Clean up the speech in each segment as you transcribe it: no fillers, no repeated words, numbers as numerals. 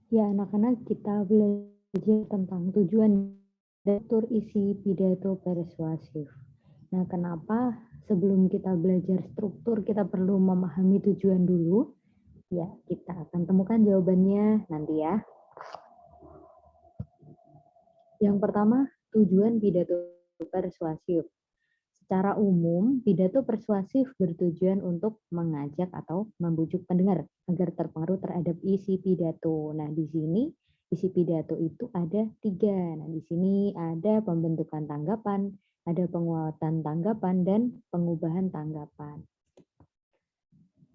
Ya, anak-anak kita belajar tentang tujuan dan struktur isi pidato persuasif. Nah, kenapa sebelum kita belajar struktur kita perlu memahami tujuan dulu? Ya, kita akan temukan jawabannya nanti ya. Yang pertama, tujuan pidato persuasif. Secara umum, pidato persuasif bertujuan untuk mengajak atau membujuk pendengar agar terpengaruh terhadap isi pidato. Nah, di sini isi pidato itu ada 3. Nah, di sini ada pembentukan tanggapan, ada penguatan tanggapan, dan pengubahan tanggapan.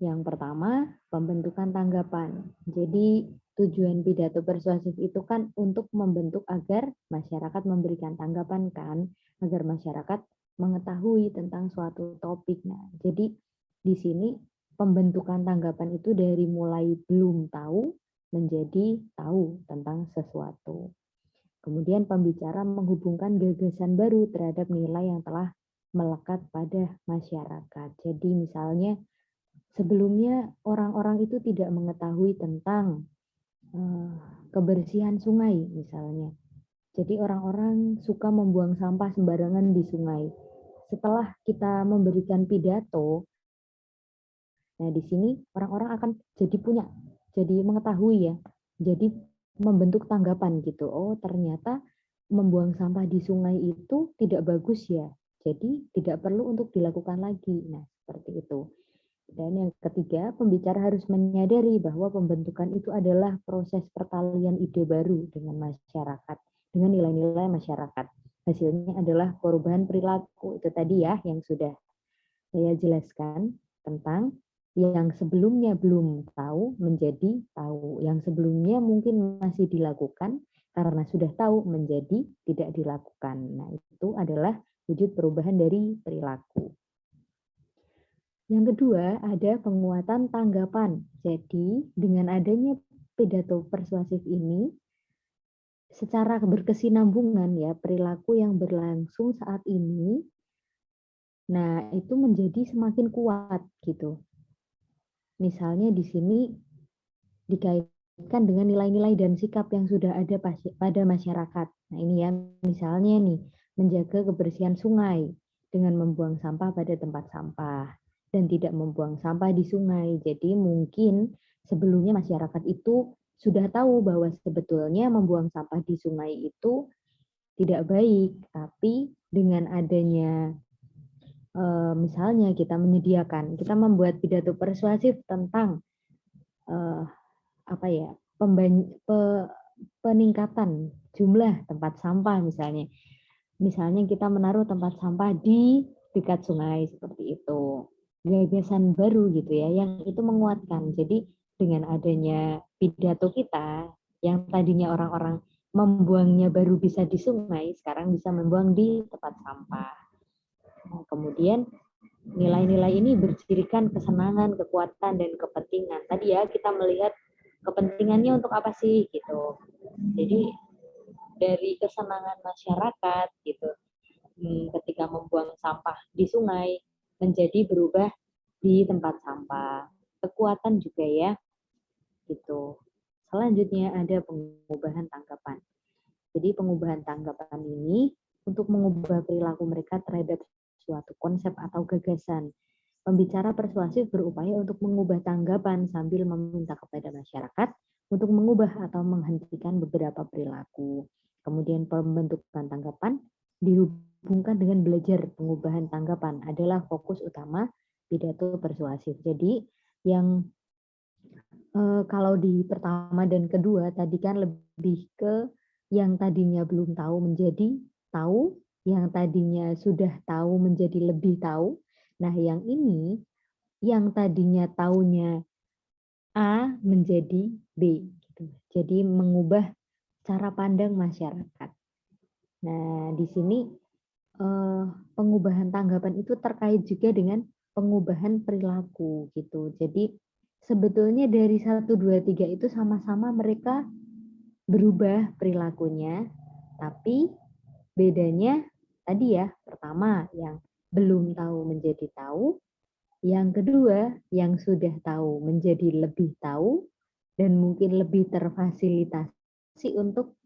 Yang pertama, pembentukan tanggapan. Jadi, tujuan pidato persuasif itu kan untuk membentuk agar masyarakat memberikan tanggapan kan, agar masyarakat mengetahui tentang suatu topik. Nah, jadi di sini pembentukan tanggapan itu dari mulai belum tahu menjadi tahu tentang sesuatu. Kemudian pembicara menghubungkan gagasan baru terhadap nilai yang telah melekat pada masyarakat. Jadi misalnya sebelumnya orang-orang itu tidak mengetahui tentang kebersihan sungai misalnya. Jadi orang-orang suka membuang sampah sembarangan di sungai. Setelah kita memberikan pidato, nah di sini orang-orang akan jadi mengetahui ya. Jadi membentuk tanggapan gitu. Oh, ternyata membuang sampah di sungai itu tidak bagus ya. Jadi tidak perlu untuk dilakukan lagi. Nah, seperti itu. Dan yang ketiga, pembicara harus menyadari bahwa pembentukan itu adalah proses pertalian ide baru dengan masyarakat, dengan nilai-nilai masyarakat. Hasilnya adalah perubahan perilaku. Itu tadi ya yang sudah saya jelaskan tentang yang sebelumnya belum tahu menjadi tahu. Yang sebelumnya mungkin masih dilakukan karena sudah tahu menjadi tidak dilakukan. Nah, itu adalah wujud perubahan dari perilaku. Yang kedua, ada penguatan tanggapan. Jadi, dengan adanya pidato persuasif ini, secara berkesinambungan ya, perilaku yang berlangsung saat ini, nah itu menjadi semakin kuat gitu. Misalnya di sini dikaitkan dengan nilai-nilai dan sikap yang sudah ada pada masyarakat. Nah ini ya, misalnya nih, menjaga kebersihan sungai dengan membuang sampah pada tempat sampah dan tidak membuang sampah di sungai. Jadi mungkin sebelumnya masyarakat itu sudah tahu bahwa sebetulnya membuang sampah di sungai itu tidak baik, tapi dengan adanya misalnya kita membuat pidato persuasif tentang apa ya, peningkatan jumlah tempat sampah misalnya. Misalnya kita menaruh tempat sampah di dekat sungai seperti itu. Gagasan baru gitu ya, yang itu menguatkan. Jadi dengan adanya pidato kita, yang tadinya orang-orang membuangnya baru bisa di sungai, sekarang bisa membuang di tempat sampah. Nah, kemudian nilai-nilai ini bercirikan kesenangan, kekuatan, dan kepentingan. Tadi ya kita melihat kepentingannya untuk apa sih gitu. Jadi dari kesenangan masyarakat gitu, ketika membuang sampah di sungai menjadi berubah di tempat sampah. Kekuatan juga ya gitu. Selanjutnya ada pengubahan tanggapan. Jadi pengubahan tanggapan ini untuk mengubah perilaku mereka terhadap suatu konsep atau gagasan. Pembicara persuasif berupaya untuk mengubah tanggapan sambil meminta kepada masyarakat untuk mengubah atau menghentikan beberapa perilaku. Kemudian pembentukan tanggapan dihubungkan dengan belajar pengubahan tanggapan adalah fokus utama pidato persuasif. Jadi yang kalau di pertama dan kedua tadi kan lebih ke yang tadinya belum tahu menjadi tahu, yang tadinya sudah tahu menjadi lebih tahu. Nah, yang ini yang tadinya taunya A menjadi B gitu. Jadi mengubah cara pandang masyarakat. Nah, di sini pengubahan tanggapan itu terkait juga dengan pengubahan perilaku gitu. Jadi sebetulnya dari 1, 2, 3 itu sama-sama mereka berubah perilakunya, tapi bedanya tadi ya, pertama yang belum tahu menjadi tahu, yang kedua yang sudah tahu menjadi lebih tahu, dan mungkin lebih terfasilitasi untuk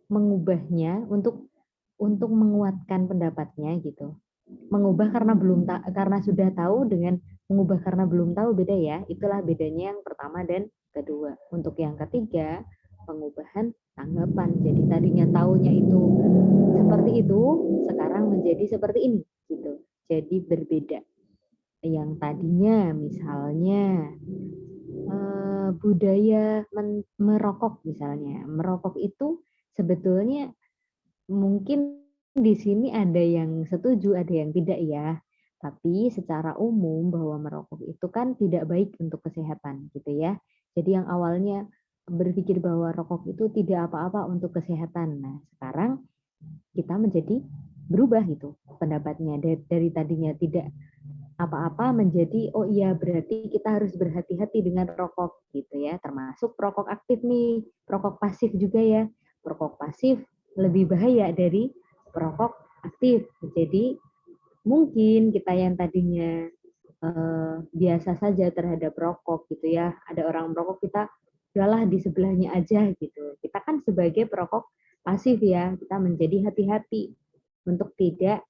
mengubahnya, untuk menguatkan pendapatnya gitu. Mengubah karena karena sudah tahu dengan mengubah karena belum tahu beda ya. Itulah bedanya yang pertama dan kedua. Untuk yang ketiga, pengubahan tanggapan. Jadi tadinya taunya itu seperti itu, sekarang menjadi seperti ini gitu. Jadi berbeda. Yang tadinya misalnya budaya merokok misalnya. Merokok itu sebetulnya mungkin di sini ada yang setuju, ada yang tidak ya. Tapi secara umum bahwa merokok itu kan tidak baik untuk kesehatan gitu ya. Jadi yang awalnya berpikir bahwa rokok itu tidak apa-apa untuk kesehatan. Nah, sekarang kita menjadi berubah itu pendapatnya dari tadinya tidak apa-apa menjadi oh iya berarti kita harus berhati-hati dengan rokok gitu ya, termasuk rokok aktif nih, rokok pasif juga ya. Rokok pasif lebih bahaya dari perokok aktif. Jadi mungkin kita yang tadinya biasa saja terhadap rokok gitu ya, ada orang merokok kita udahlah di sebelahnya aja gitu. Kita kan sebagai perokok pasif ya, kita menjadi hati-hati untuk tidak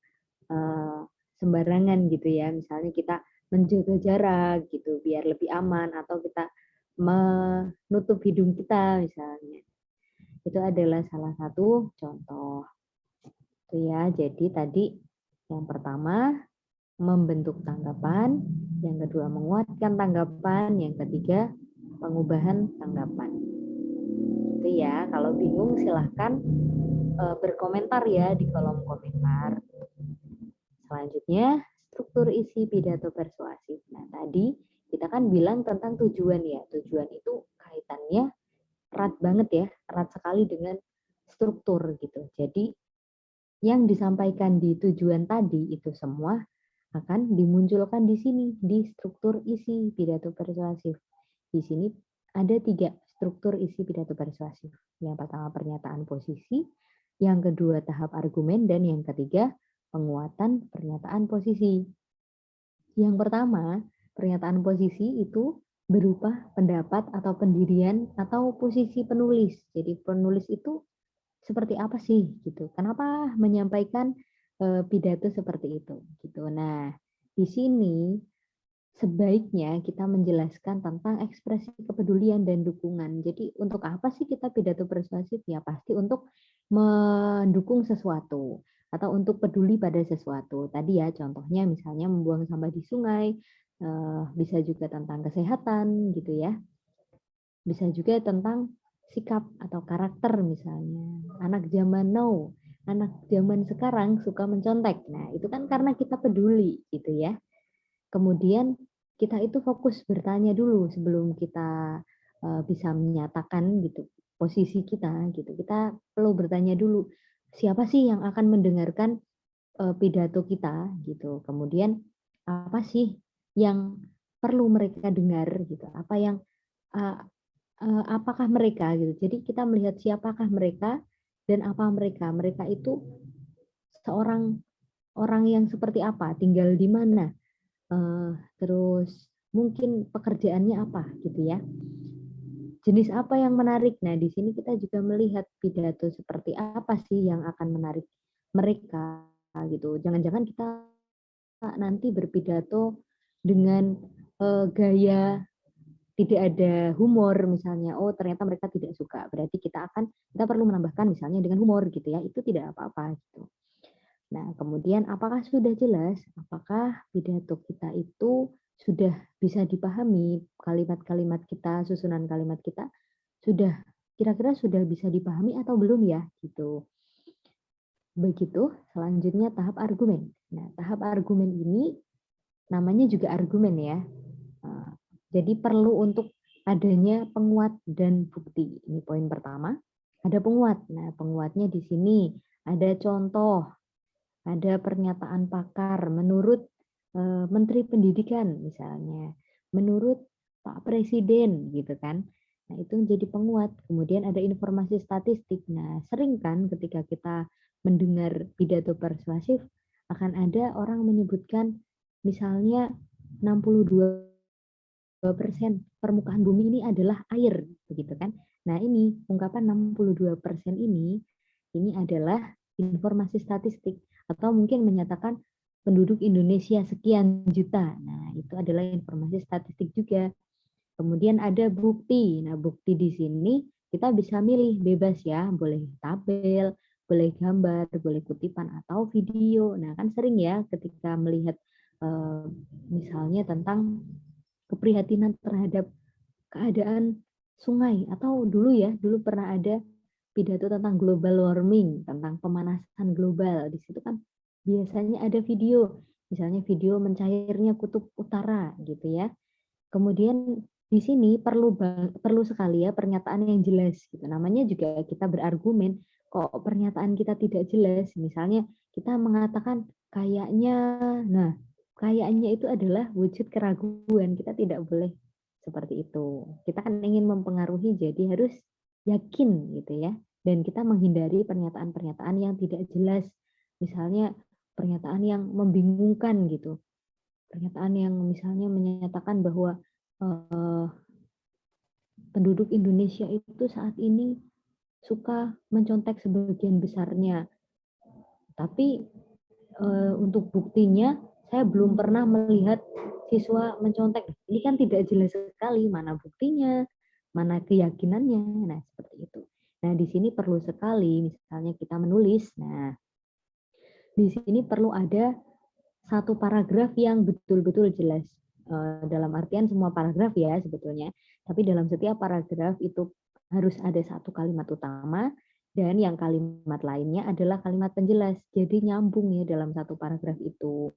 eh, sembarangan gitu ya. Misalnya kita menjaga jarak gitu biar lebih aman, atau kita menutup hidung kita misalnya. Itu adalah salah satu contoh. Itu ya. Jadi tadi yang pertama membentuk tanggapan, yang kedua menguatkan tanggapan, yang ketiga pengubahan tanggapan. Itu ya. Kalau bingung silahkan berkomentar ya di kolom komentar. Selanjutnya, struktur isi pidato persuasif. Nah, tadi kita kan bilang tentang tujuan ya. Tujuan itu kaitannya erat banget ya, erat sekali dengan struktur gitu. Jadi, yang disampaikan di tujuan tadi itu semua akan dimunculkan di sini, di struktur isi pidato persuasif. Di sini ada 3 struktur isi pidato persuasif. Yang pertama pernyataan posisi, yang kedua tahap argumen, dan yang ketiga penguatan pernyataan posisi. Yang pertama, pernyataan posisi itu berupa pendapat atau pendirian atau posisi penulis. Jadi penulis itu seperti apa sih gitu? Kenapa menyampaikan pidato seperti itu gitu. Nah, di sini sebaiknya kita menjelaskan tentang ekspresi kepedulian dan dukungan. Jadi untuk apa sih kita pidato persuasif? Ya pasti untuk mendukung sesuatu atau untuk peduli pada sesuatu. Tadi ya contohnya misalnya membuang sampah di sungai, bisa juga tentang kesehatan gitu ya. Bisa juga tentang sikap atau karakter misalnya. Anak zaman now, anak zaman sekarang suka mencontek. Nah, itu kan karena kita peduli gitu ya. Kemudian kita itu fokus bertanya dulu sebelum kita bisa menyatakan gitu posisi kita gitu. Kita perlu bertanya dulu siapa sih yang akan mendengarkan pidato kita gitu. Kemudian apa sih yang perlu mereka dengar gitu. Apa yang uh, apakah mereka gitu. Jadi kita melihat siapakah mereka dan apa mereka. Mereka itu seorang orang yang seperti apa, tinggal di mana, terus mungkin pekerjaannya apa gitu ya. Jenis apa yang menarik. Nah, di sini kita juga melihat pidato seperti apa sih yang akan menarik mereka gitu. Jangan-jangan kita nanti berpidato dengan gaya tidak ada humor misalnya. Oh, ternyata mereka tidak suka. Berarti kita perlu menambahkan misalnya dengan humor gitu ya. Itu tidak apa-apa gitu. Nah, kemudian apakah sudah jelas? Apakah pidato kita itu sudah bisa dipahami kalimat-kalimat kita, susunan kalimat kita sudah kira-kira sudah bisa dipahami atau belum ya gitu. Begitu, selanjutnya tahap argumen. Nah, tahap argumen ini namanya juga argumen ya. Jadi perlu untuk adanya penguat dan bukti. Ini poin pertama. Ada penguat. Nah, penguatnya di sini ada contoh, ada pernyataan pakar menurut Menteri Pendidikan misalnya, menurut Pak Presiden gitu kan. Nah, itu menjadi penguat. Kemudian ada informasi statistik. Nah, sering kan ketika kita mendengar pidato persuasif akan ada orang menyebutkan misalnya 62 permukaan bumi ini adalah air, begitu kan. Nah ini ungkapan 62% ini adalah informasi statistik atau mungkin menyatakan penduduk Indonesia sekian juta. Nah itu adalah informasi statistik juga. Kemudian ada bukti. Nah bukti di sini kita bisa milih bebas ya, boleh tabel, boleh gambar, boleh kutipan atau video. Nah kan sering ya ketika melihat misalnya tentang keprihatinan terhadap keadaan sungai atau dulu pernah ada pidato tentang global warming, tentang pemanasan global. Di situ kan biasanya ada video, misalnya video mencairnya kutub utara gitu ya. Kemudian di sini perlu sekali ya pernyataan yang jelas gitu. Namanya juga kita berargumen, kok pernyataan kita tidak jelas, misalnya kita mengatakan kayaknya, nah kayaknya itu adalah wujud keraguan, kita tidak boleh seperti itu. Kita kan ingin mempengaruhi jadi harus yakin gitu ya. Dan kita menghindari pernyataan-pernyataan yang tidak jelas. Misalnya pernyataan yang membingungkan gitu. Pernyataan yang misalnya menyatakan bahwa penduduk Indonesia itu saat ini suka mencontek sebagian besarnya. Tapi untuk buktinya saya belum pernah melihat siswa mencontek. Ini kan tidak jelas sekali mana buktinya, mana keyakinannya. Nah, seperti itu. Nah, di sini perlu sekali misalnya kita menulis. Nah, di sini perlu ada satu paragraf yang betul-betul jelas. Dalam artian semua paragraf ya sebetulnya. Tapi dalam setiap paragraf itu harus ada satu kalimat utama dan yang kalimat lainnya adalah kalimat penjelas. Jadi nyambung ya dalam satu paragraf itu.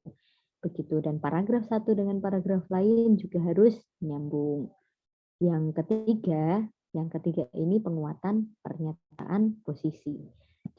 Begitu. Dan paragraf satu dengan paragraf lain juga harus nyambung. Yang ketiga ini penguatan pernyataan posisi.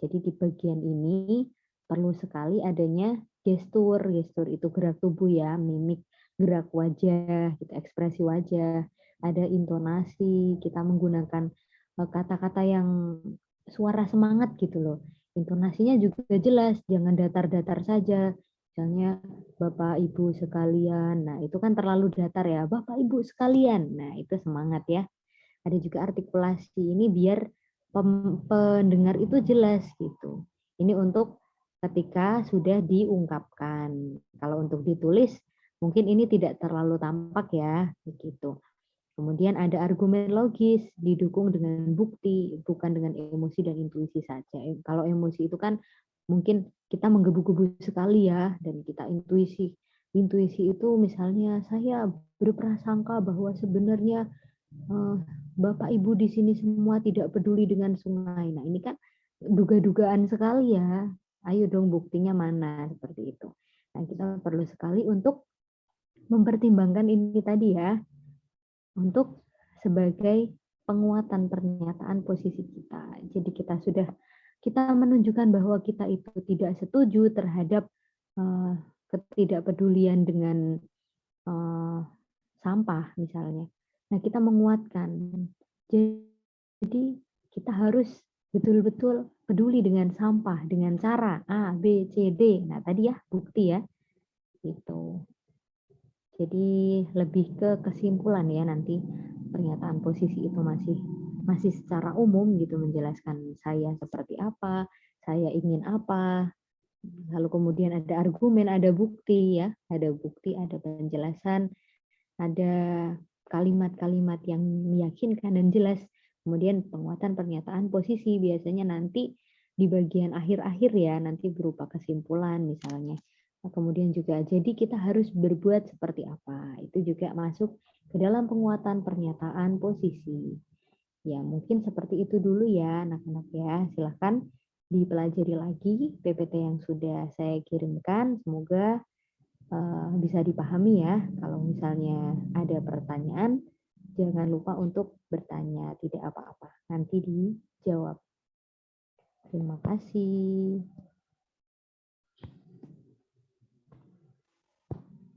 Jadi di bagian ini perlu sekali adanya gestur. Gestur itu gerak tubuh ya, mimik, gerak wajah, gitu, ekspresi wajah, ada intonasi, kita menggunakan kata-kata yang suara semangat gitu loh. Intonasinya juga jelas, jangan datar-datar saja. Misalnya Bapak Ibu sekalian, nah itu kan terlalu datar ya, Bapak Ibu sekalian, nah itu semangat ya. Ada juga artikulasi ini biar pendengar itu jelas gitu. Ini untuk ketika sudah diungkapkan. Kalau untuk ditulis mungkin ini tidak terlalu tampak ya begitu. Kemudian ada argumen logis didukung dengan bukti, bukan dengan emosi dan intuisi saja. Kalau emosi itu kan mungkin kita menggebu-gebu sekali ya dan kita intuisi. Intuisi itu misalnya saya berprasangka bahwa sebenarnya Bapak Ibu di sini semua tidak peduli dengan sungai. Nah, ini kan duga-dugaan sekali ya. Ayo dong buktinya mana seperti itu. Nah, kita perlu sekali untuk mempertimbangkan ini tadi ya. Untuk sebagai penguatan pernyataan posisi kita. Jadi kita menunjukkan bahwa kita itu tidak setuju terhadap ketidakpedulian dengan sampah misalnya. Nah, kita menguatkan. Jadi kita harus betul-betul peduli dengan sampah dengan cara A, B, C, D. Nah, tadi ya bukti ya. Gitu. Jadi lebih ke kesimpulan ya nanti pernyataan posisi itu masih secara umum gitu menjelaskan saya seperti apa, saya ingin apa, lalu kemudian ada argumen, ada bukti ya, ada bukti, ada penjelasan, ada kalimat-kalimat yang meyakinkan dan jelas, kemudian penguatan pernyataan posisi biasanya nanti di bagian akhir-akhir ya, nanti berupa kesimpulan misalnya. Kemudian juga jadi kita harus berbuat seperti apa. Itu juga masuk ke dalam penguatan pernyataan posisi. Ya, mungkin seperti itu dulu ya anak-anak ya. Silahkan dipelajari lagi PPT yang sudah saya kirimkan. Semoga bisa dipahami ya. Kalau misalnya ada pertanyaan, jangan lupa untuk bertanya. Tidak apa-apa. Nanti dijawab. Terima kasih.